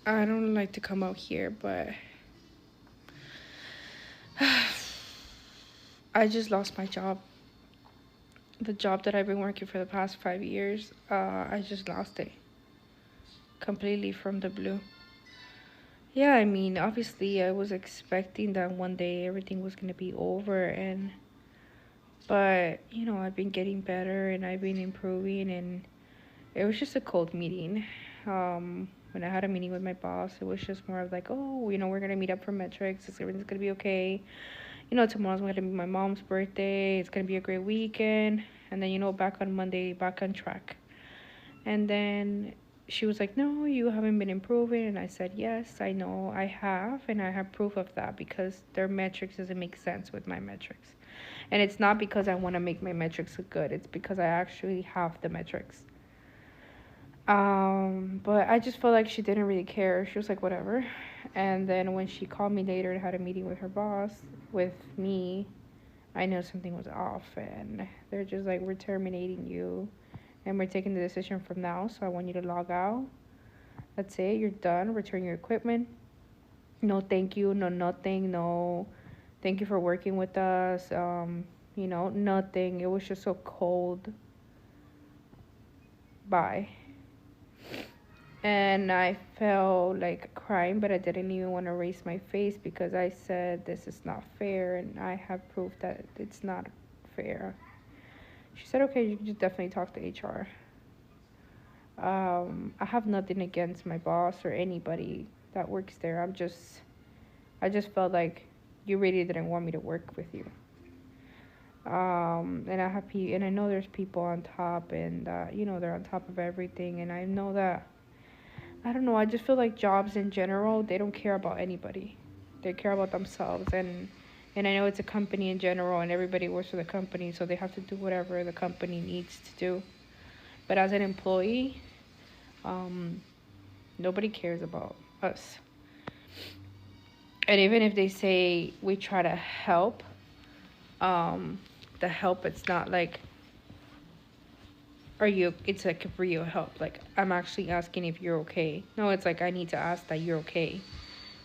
I don't like to come out here, but I just lost my job. The job that I've been working for the past 5 years, I just lost it completely from the blue. Yeah, I mean, obviously, I was expecting that one day everything was gonna be over, and but I've been getting better and I've been improving, and it was just a cold meeting. When I had a meeting with my boss, it was just more of like, oh, we're gonna meet up for metrics. Everything's gonna be okay. Tomorrow's gonna be my mom's birthday. It's gonna be a great weekend. And then, back on Monday, back on track. And then she was like, no, you haven't been improving. And I said, yes, I know I have. And I have proof of that because their metrics doesn't make sense with my metrics. And it's not because I want to make my metrics look good, it's because I actually have the metrics. But I just felt like she didn't really care. She was like, whatever. And then when she called me later and had a meeting with her boss, with me, I knew something was off. And they're just like, we're terminating you and we're taking the decision from now. So I want you to log out. That's it. You're done. Return your equipment. No, thank you. No, nothing. No, thank you for working with us. Nothing. It was just so cold. Bye. And I felt like crying, but I didn't even want to raise my face because I said this is not fair, and I have proof that it's not fair. She said, okay, you can just definitely talk to HR. I have nothing against my boss or anybody that works there. I just felt like you really didn't want me to work with you. And I know there's people on top, and they're on top of everything, and I know that I don't know. I just feel like jobs in general, they don't care about anybody. They care about themselves, and I know it's a company in general, and everybody works for the company, so they have to do whatever the company needs to do. But as an employee, um, nobody cares about us. And even if they say we try to help, um, the help, it's not like, are you? It's like for you help. Like I'm actually asking if you're okay. No, it's like I need to ask that you're okay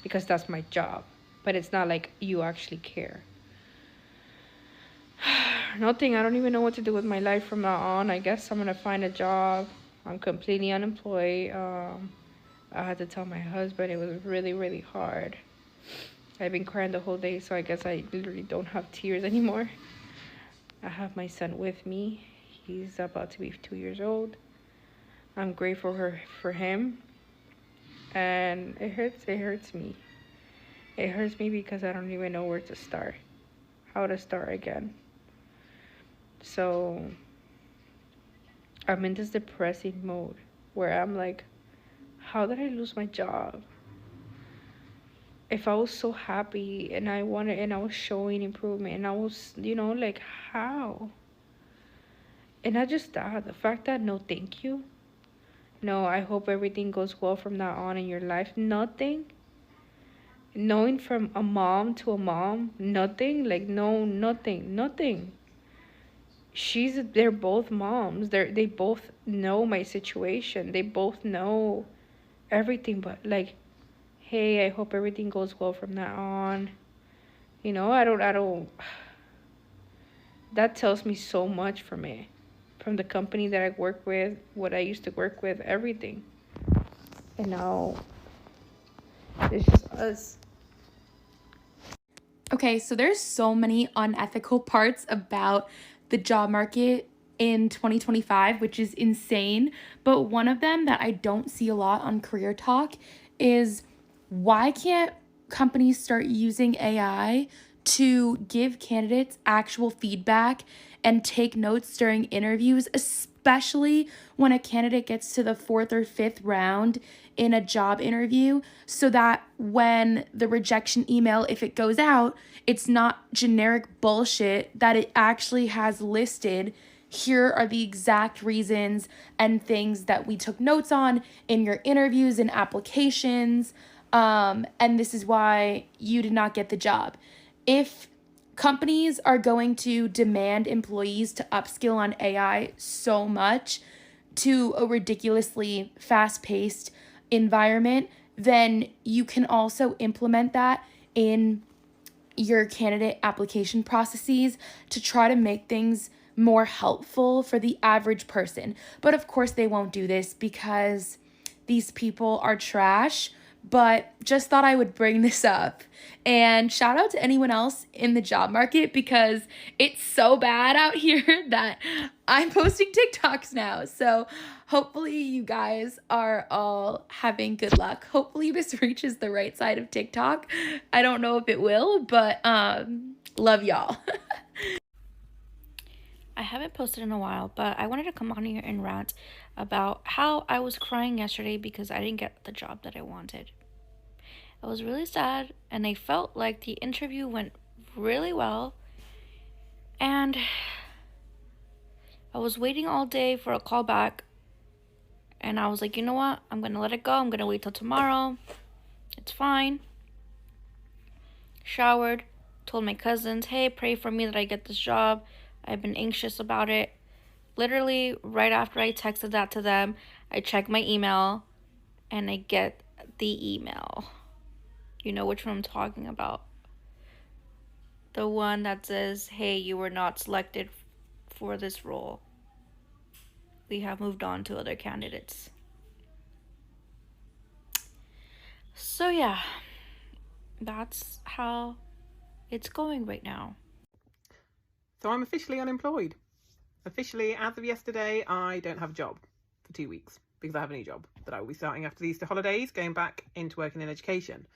because that's my job. But it's not like you actually care. Nothing. I don't even know what to do with my life from now on. I guess I'm gonna find a job. I'm completely unemployed. I had to tell my husband it was really, really hard. I've been crying the whole day, so I guess I literally don't have tears anymore. I have my son with me. He's about to be 2 years old. I'm grateful for him, and it hurts. It hurts me. It hurts me because I don't even know where to start, how to start again. So I'm in this depressing mode where I'm like, how did I lose my job? If I was so happy and I wanted and I was showing improvement and I was, like how? And not just that, the fact that no thank you. No, I hope everything goes well from now on in your life. Nothing. Knowing from a mom to a mom, nothing. Like no, nothing, nothing. They're both moms. They both know my situation. They both know everything, but like, hey, I hope everything goes well from now on. I don't that tells me so much from it. From the company that I work with, what I used to work with, everything. And now it's just us. Okay, so there's so many unethical parts about the job market in 2025, which is insane. But one of them that I don't see a lot on Career Talk is why can't companies start using AI to give candidates actual feedback and take notes during interviews, especially when a candidate gets to the fourth or fifth round in a job interview, so that when the rejection email, if it goes out, it's not generic bullshit, that it actually has listed, here are the exact reasons and things that we took notes on in your interviews and applications. And this is why you did not get the job. If companies are going to demand employees to upskill on AI so much to a ridiculously fast paced environment, then you can also implement that in your candidate application processes to try to make things more helpful for the average person. But of course, they won't do this because these people are trash. But just thought I would bring this up. And shout out to anyone else in the job market because it's so bad out here that I'm posting TikToks now. So hopefully you guys are all having good luck. Hopefully this reaches the right side of TikTok. I don't know if it will, but love y'all. I haven't posted in a while, but I wanted to come on here and rant about how I was crying yesterday because I didn't get the job that I wanted. I was really sad, and I felt like the interview went really well, and I was waiting all day for a call back, and I was like, you know what, I'm gonna let it go. I'm gonna wait till tomorrow. It's fine. Showered, told my cousins, hey, pray for me that I get this job. I've been anxious about it. Literally, right after I texted that to them, I check my email, and I get the email. You know which one I'm talking about. The one that says, hey, you were not selected for this role. We have moved on to other candidates. So yeah, that's how it's going right now. So I'm officially unemployed. Officially, as of yesterday, I don't have a job for 2 weeks because I have a new job that I will be starting after the Easter holidays, going back into working in education.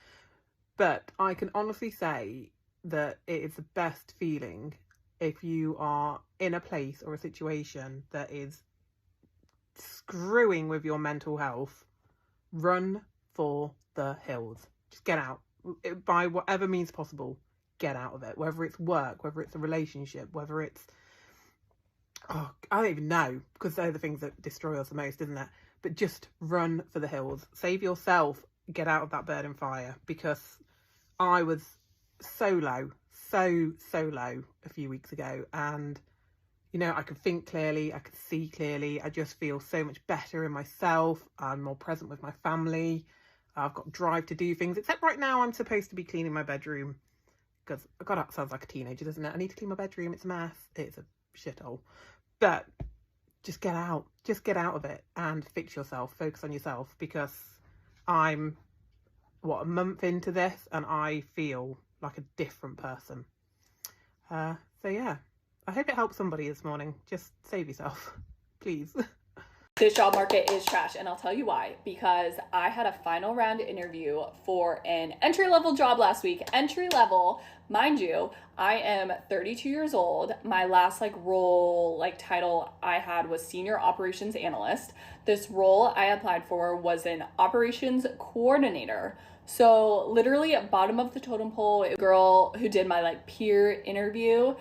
But I can honestly say that it is the best feeling if you are in a place or a situation that is screwing with your mental health. Run for the hills. Just get out. By whatever means possible, get out of it. Whether it's work, whether it's a relationship, whether it's... I don't even know, because they're the things that destroy us the most, isn't it? But just run for the hills. Save yourself. Get out of that burning fire, because I was so low a few weeks ago, and you know, I could think clearly, I could see clearly, I just feel so much better in myself, I'm more present with my family, I've got drive to do things, except right now I'm supposed to be cleaning my bedroom, because, God, that sounds like a teenager, doesn't it? I need to clean my bedroom, it's a mess, it's a shithole. But just get out of it and fix yourself, focus on yourself, because I'm a month into this and I feel like a different person. So yeah, I hope it helps somebody this morning. Just save yourself, please. This job market is trash, and I'll tell you why. Because I had a final round interview for an entry-level job last week. Entry-level, mind you, I am 32 years old. My last role, title I had was senior operations analyst. This role I applied for was an operations coordinator. So literally at bottom of the totem pole, a girl who did my peer interview,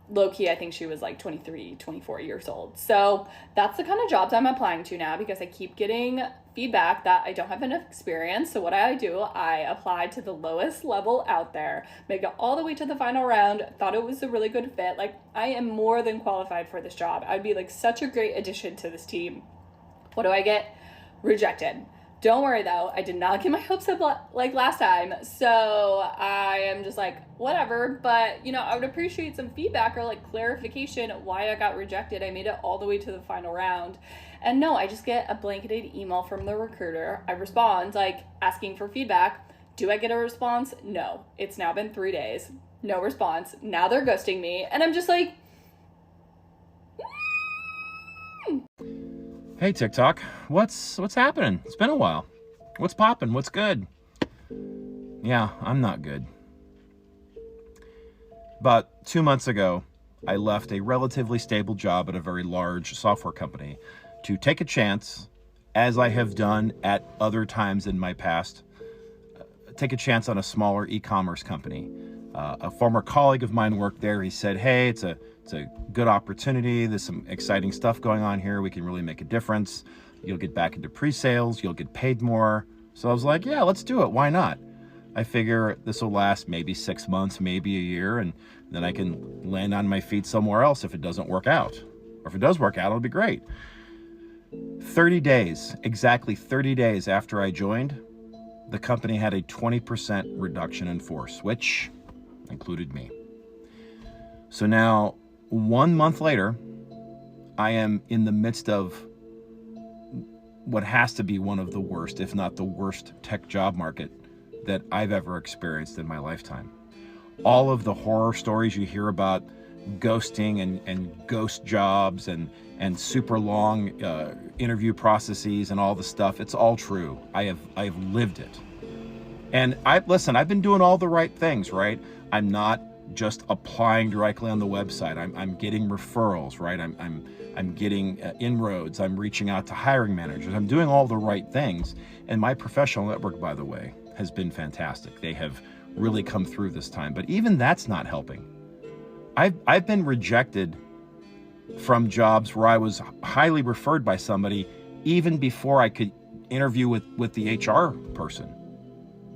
low-key, I think she was 23, 24 years old. So that's the kind of jobs I'm applying to now, because I keep getting feedback that I don't have enough experience. So what I do, I applied to the lowest level out there, make it all the way to the final round, thought it was a really good fit. I am more than qualified for this job. I'd be such a great addition to this team. What do I get? Rejected. Don't worry though, I did not get my hopes up last time, so I am just whatever. But I would appreciate some feedback or clarification why I got rejected. I made it all the way to the final round, and no, I just get a blanketed email from the recruiter. I respond asking for feedback. Do I get a response? No. It's now been 3 days, no response. Now they're ghosting me, and I'm just Hey TikTok, what's happening? It's been a while. What's poppin'? What's good? Yeah, I'm not good. About 2 months ago, I left a relatively stable job at a very large software company to take a chance, as I have done at other times in my past, take a chance on a smaller e-commerce company. A former colleague of mine worked there. He said, hey, it's a good opportunity. There's some exciting stuff going on here. We can really make a difference. You'll get back into pre-sales. You'll get paid more. So I was like, yeah, let's do it. Why not? I figure this will last maybe 6 months, maybe a year, and then I can land on my feet somewhere else if it doesn't work out. Or if it does work out, it'll be great. 30 days, exactly 30 days after I joined, the company had a 20% reduction in force, which included me. So now, 1 month later, I am in the midst of what has to be one of the worst, if not the worst, tech job market that I've ever experienced in my lifetime. All of the horror stories you hear about ghosting and ghost jobs and super long interview processes and all the stuff, it's all true. I've lived it. And I've been doing all the right things, right? I'm not just applying directly on the website. I'm getting referrals, right? I'm getting inroads. I'm reaching out to hiring managers. I'm doing all the right things. And my professional network, by the way, has been fantastic. They have really come through this time. But even that's not helping. I've been rejected from jobs where I was highly referred by somebody even before I could interview with the HR person.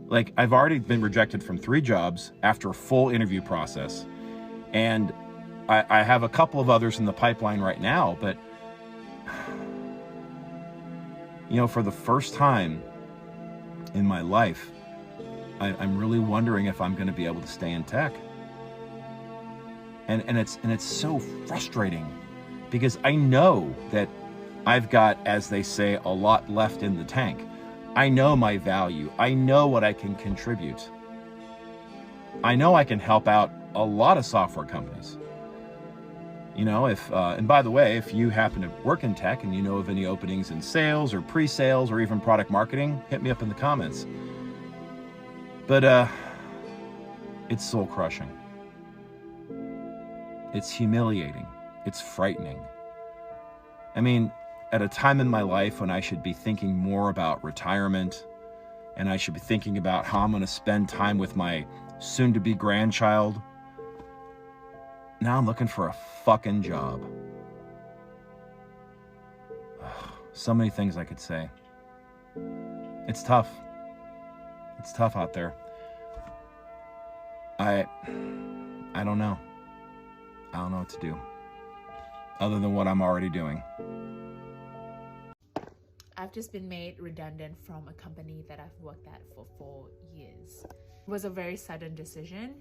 Like, I've already been rejected from 3 jobs after a full interview process. And I have a couple of others in the pipeline right now, but for the first time in my life, I'm really wondering if I'm going to be able to stay in tech. And it's so frustrating because I know that I've got, as they say, a lot left in the tank. I know my value. I know what I can contribute. I know I can help out a lot of software companies. And by the way, if you happen to work in tech and you know of any openings in sales or pre-sales or even product marketing, hit me up in the comments. But it's soul crushing. It's humiliating. It's frightening. I mean, at a time in my life when I should be thinking more about retirement and I should be thinking about how I'm going to spend time with my soon-to-be grandchild, now I'm looking for a fucking job. So many things I could say. It's tough. It's tough out there. I don't know. I don't know what to do other than what I'm already doing. I've just been made redundant from a company that I've worked at for 4 years. It was a very sudden decision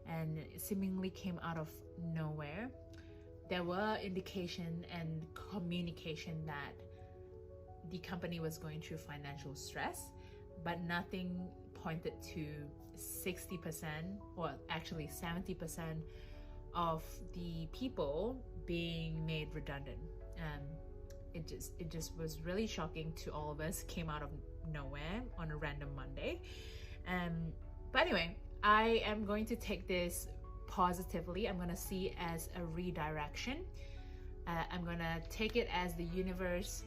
and it seemingly came out of nowhere. There were indication and communication that the company was going through financial stress, but nothing pointed to 60% or actually 70% of the people being made redundant. It just was really shocking to all of us. Came out of nowhere on a random Monday. But anyway, I am going to take this positively. I'm going to see it as a redirection. I'm going to take it as the universe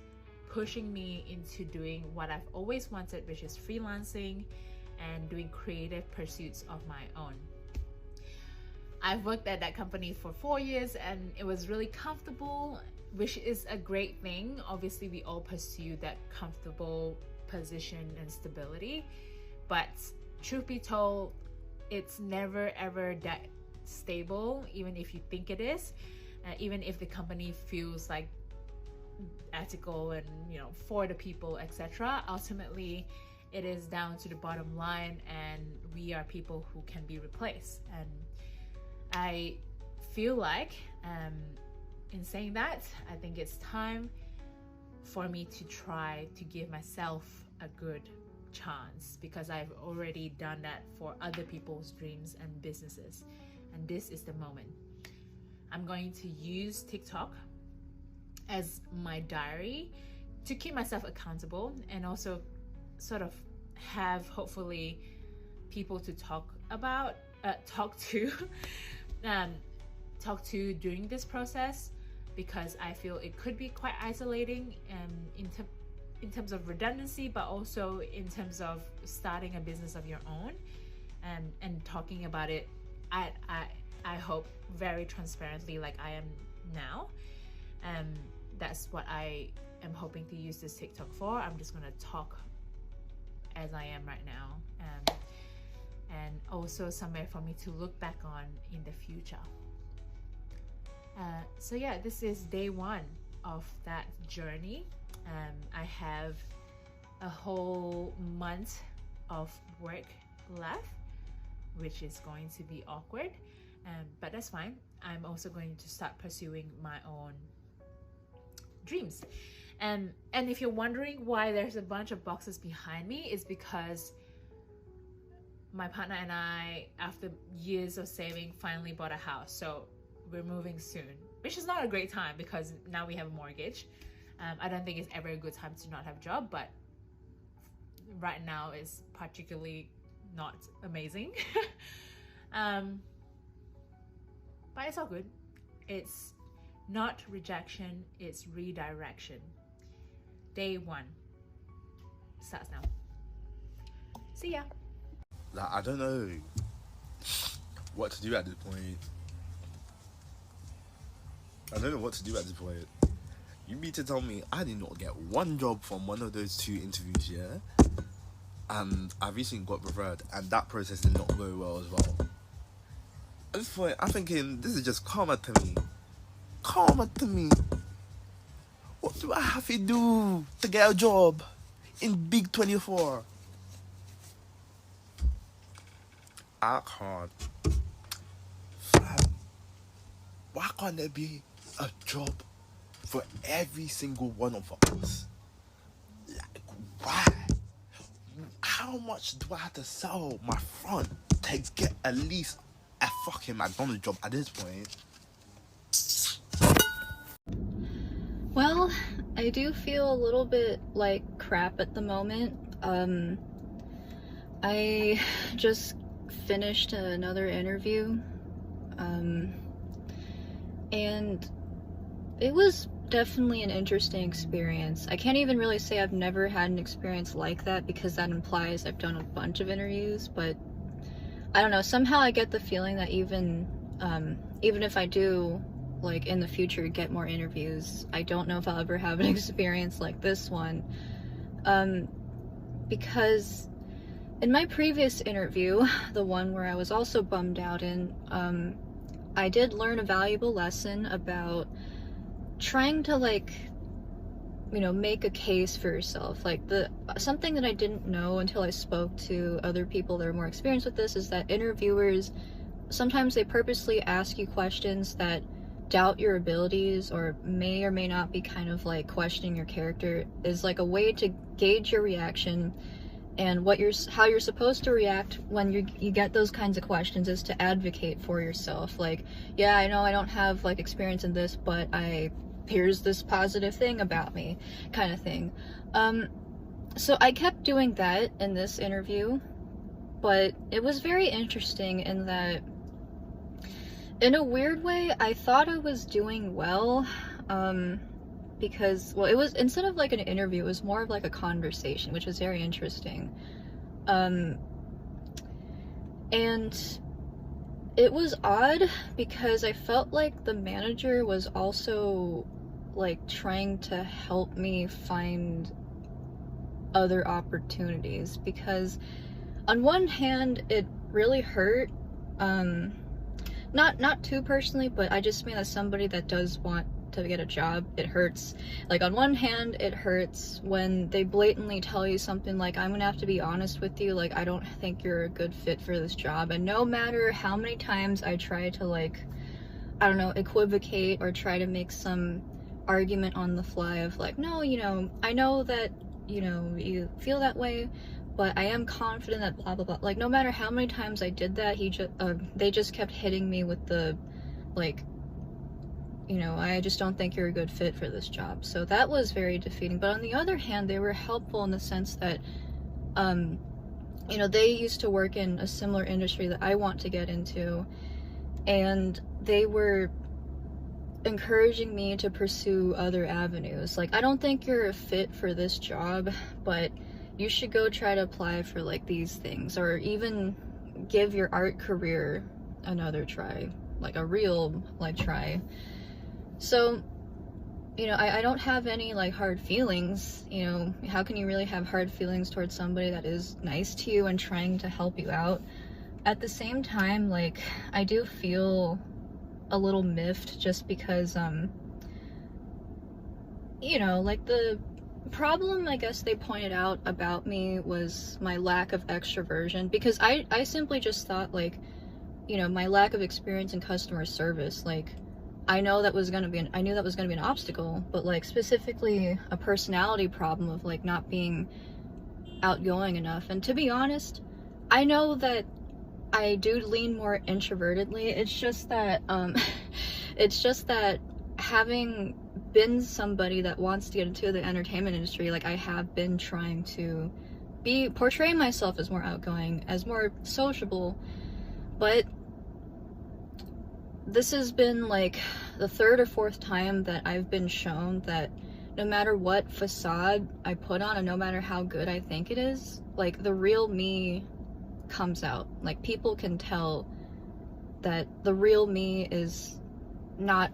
pushing me into doing what I've always wanted, which is freelancing and doing creative pursuits of my own. I've worked at that company for 4 years and it was really comfortable, which is a great thing. Obviously, we all pursue that comfortable position and stability, but truth be told, it's never ever that stable, even if you think it is, even if the company feels like ethical and for the people, etc. Ultimately, it is down to the bottom line, and we are people who can be replaced. And I feel like in saying that, I think it's time for me to try to give myself a good chance, because I've already done that for other people's dreams and businesses, and this is the moment. I'm going to use TikTok as my diary to keep myself accountable and also sort of have hopefully people to talk to during this process, because I feel it could be quite isolating in terms of redundancy, but also in terms of starting a business of your own and talking about it. I hope very transparently, like I am now. That's what I am hoping to use this TikTok for. I'm just gonna talk as I am right now, and also somewhere for me to look back on in the future. So yeah, this is day 1 of that journey. I have a whole month of work left, which is going to be awkward, but that's fine. I'm also going to start pursuing my own dreams. And if you're wondering why there's a bunch of boxes behind me, is because my partner and I, after years of saving, finally bought a house. So we're moving soon, which is not a great time because now we have a mortgage. I don't think it's ever a good time to not have a job, but right now is particularly not amazing. But it's all good. It's not rejection, it's redirection. Day 1 starts now. See ya. Like, I don't know what to do at this point. You mean to tell me I did not get one job from one of those 2 interviews, yeah? And I recently got referred, and that process did not go well as well. At this point, I'm thinking, this is just karma to me. What do I have to do to get a job in Big 24? I can't. Fam, why can't there be a job for every single one of us? Like, why? How much do I have to sell my front to get at least a fucking McDonald's job at this point? Well, I do feel a little bit like crap at the moment. I just finished another interview, and it was definitely an interesting experience. I can't even really say I've never had an experience like that because that implies I've done a bunch of interviews, but I don't know, somehow I get the feeling that even if I do, like, in the future get more interviews, I don't know if I'll ever have an experience like this one, because in my previous interview, the one where I was also bummed out in, I did learn a valuable lesson about trying to, like, you know, make a case for yourself. Like, something that I didn't know until I spoke to other people that are more experienced with this is that interviewers, sometimes they purposely ask you questions that doubt your abilities or may not be kind of like questioning your character, is like a way to gauge your reaction. And how you're supposed to react when you get those kinds of questions is to advocate for yourself. Like, yeah, I know I don't have like experience in this, but here's this positive thing about me, kind of thing. So I kept doing that in this interview, but it was very interesting in that, in a weird way, I thought I was doing well, because, well, it was, instead of like an interview, it was more of like a conversation, which was very interesting. And it was odd because I felt like the manager was also like trying to help me find other opportunities, because on one hand it really hurt, not too personally, but I just mean as somebody that does want to get a job, it hurts. Like, on one hand, it hurts when they blatantly tell you something like, I'm gonna have to be honest with you, like, I don't think you're a good fit for this job. And no matter how many times I try to, like, I don't know, equivocate or try to make some argument on the fly of like, no, you know, I know that, you know, you feel that way, but I am confident that blah blah blah, like, no matter how many times I did that, they just kept hitting me with the, like, you know, I just don't think you're a good fit for this job. So that was very defeating. But on the other hand, they were helpful in the sense that, you know, they used to work in a similar industry that I want to get into, and they were encouraging me to pursue other avenues. Like, I don't think you're a fit for this job, but you should go try to apply for like these things, or even give your art career another try, like a real like try. So, you know, I don't have any like hard feelings. You know, how can you really have hard feelings towards somebody that is nice to you and trying to help you out? At the same time, like, I do feel a little miffed just because, you know, like, the problem I guess they pointed out about me was my lack of extroversion, because I simply just thought, like, you know, my lack of experience in customer service, like, I knew that was gonna be an obstacle, but like specifically a personality problem of like not being outgoing enough. And to be honest, I know that I do lean more introvertedly. It's just that having been somebody that wants to get into the entertainment industry, like, I have been trying to portray myself as more outgoing, as more sociable, but this has been like the third or fourth time that I've been shown that no matter what facade I put on and no matter how good I think it is, like, the real me comes out. Like, people can tell that the real me is not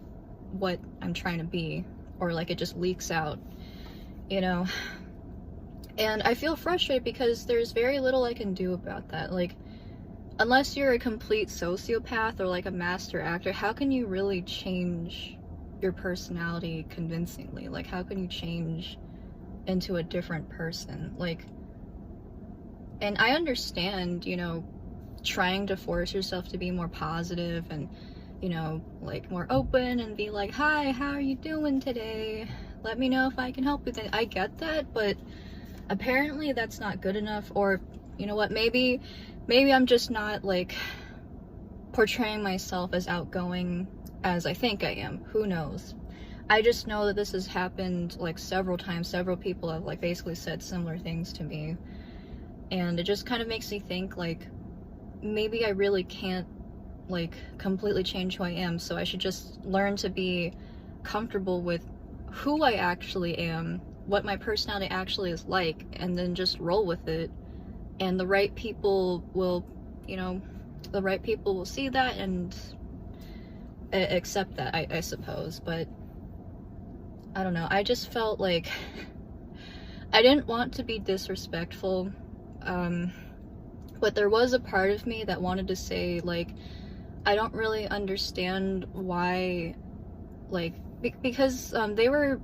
what I'm trying to be, or like it just leaks out, you know? And I feel frustrated because there's very little I can do about that. Like, unless you're a complete sociopath or like a master actor, how can you really change your personality convincingly? Like, how can you change into a different person? Like, and I understand, you know, trying to force yourself to be more positive and, you know, like more open and be like, hi, how are you doing today? Let me know if I can help with it. I get that, but apparently that's not good enough. Or, you know what, maybe I'm just not like portraying myself as outgoing as I think I am. Who knows? I just know that this has happened like several times. Several people have like basically said similar things to me. And it just kind of makes me think, like, maybe I really can't like completely change who I am, so I should just learn to be comfortable with who I actually am, what my personality actually is like, and then just roll with it. And the right people will, you know, the right people will see that and accept that, I suppose. But I don't know, I just felt like I didn't want to be disrespectful, but there was a part of me that wanted to say, like, I don't really understand why, like, because they were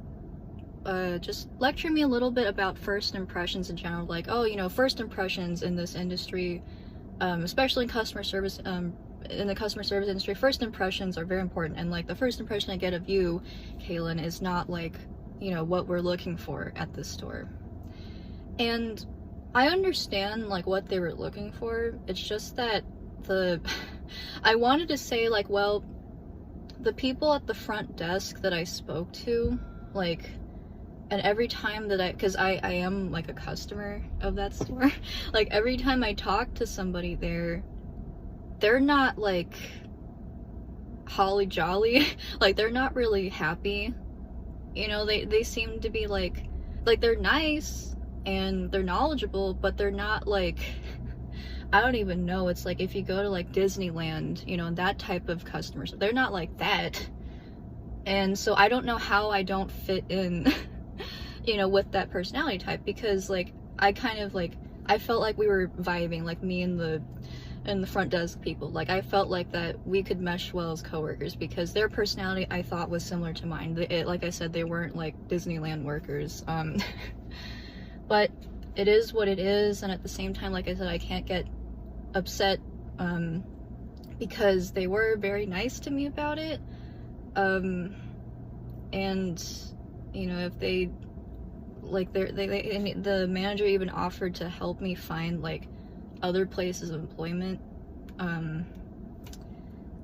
just lecturing me a little bit about first impressions in general, like, oh, you know, first impressions in this industry, especially in customer service, in the customer service industry, first impressions are very important, and like the first impression I get of you, Kaylin, is not like, you know, what we're looking for at this store. And I understand like what they were looking for. It's just that I wanted to say, like, well, the people at the front desk that I spoke to, like, and every time that because I am like a customer of that store, like every time I talk to somebody there, they're not like holly jolly, like they're not really happy, you know. They seem to be like they're nice and they're knowledgeable, but they're not like, I don't even know, it's like if you go to like Disneyland, you know, that type of customers, they're not like that. And so I don't know how I don't fit in you know, with that personality type, because like I kind of like, I felt like we were vibing, like me and the front desk people, like I felt like that we could mesh well as coworkers because their personality I thought was similar to mine. Like I said, they weren't like Disneyland workers, but it is what it is. And at the same time, like I said, I can't get upset because they were very nice to me about it, and you know, if they like the manager even offered to help me find like other places of employment,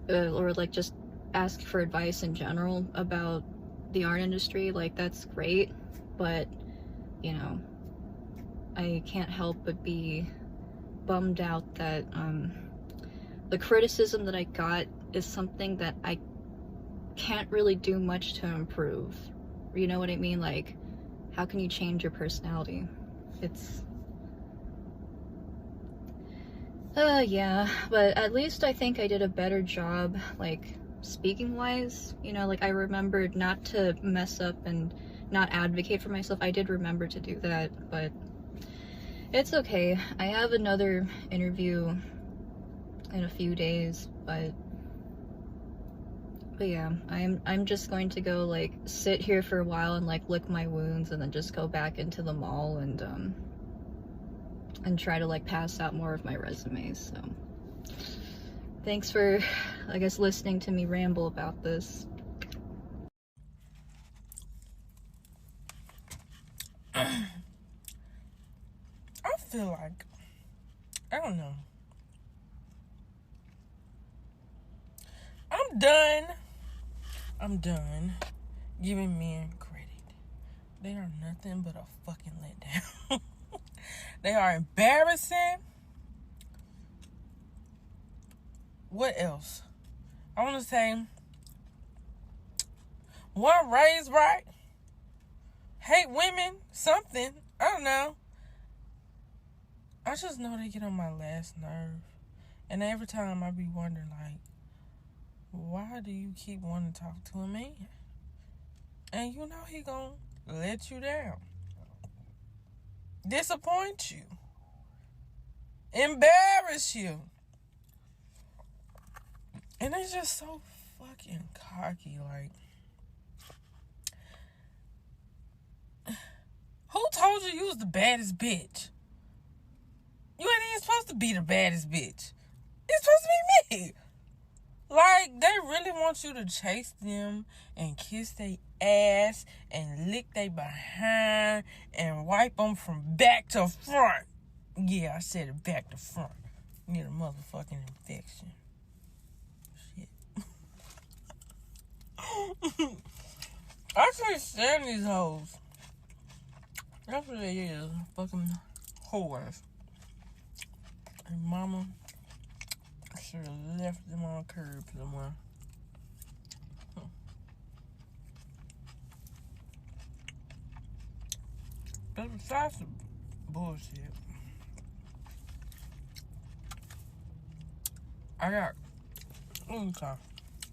or like just ask for advice in general about the art industry. Like, that's great, but you know, I can't help but be bummed out that the criticism that I got is something that I can't really do much to improve. You know what I mean? Like, how can you change your personality? It's yeah, but at least I think I did a better job, like, speaking wise, you know, like I remembered not to mess up and not advocate for myself. I did remember to do that, but it's okay. I have another interview in a few days, but But yeah, I'm just going to go like sit here for a while and like lick my wounds, and then just go back into the mall and try to like pass out more of my resumes. So thanks for, I guess, listening to me ramble about this. I feel like, I don't know. I'm done giving men credit. They are nothing but a fucking letdown. They are embarrassing. What else? I want to say, weren't raised right. Hate women, something. I don't know. I just know they get on my last nerve. And every time I be wondering, like, why do you keep wanting to talk to a man? And you know he gonna let you down. Disappoint you. Embarrass you. And they just so fucking cocky, like. Who told you was the baddest bitch? You ain't even supposed to be the baddest bitch. It's supposed to be me. Like, they really want you to chase them and kiss their ass and lick their behind and wipe them from back to front. Yeah, I said it, back to front. Get a motherfucking infection. Shit. I can't stand these hoes. That's what it is. Fucking whores. And mama should have left them on a curb somewhere. But besides the bullshit, I got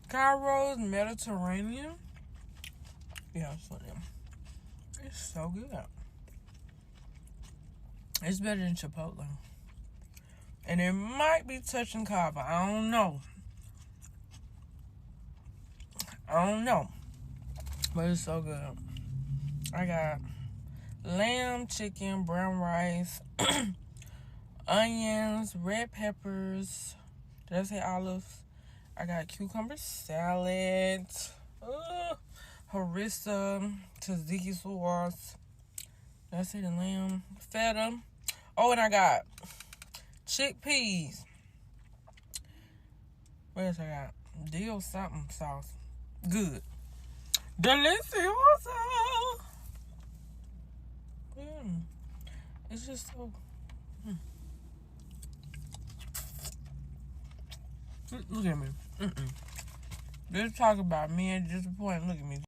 Cairo's Mediterranean. Yeah, it's for them. It's so good. It's better than Chipotle. And it might be touching Cava. I don't know. But it's so good. I got lamb, chicken, brown rice, onions, red peppers. Did I say olives? I got cucumber salad, harissa, tzatziki sauce. Did I say the lamb? Feta. Oh, and I got chickpeas. What else I got? Dill something sauce. Good. Delicioso. It's just so. Look at me. Just talk about me and disappointment. Look at me.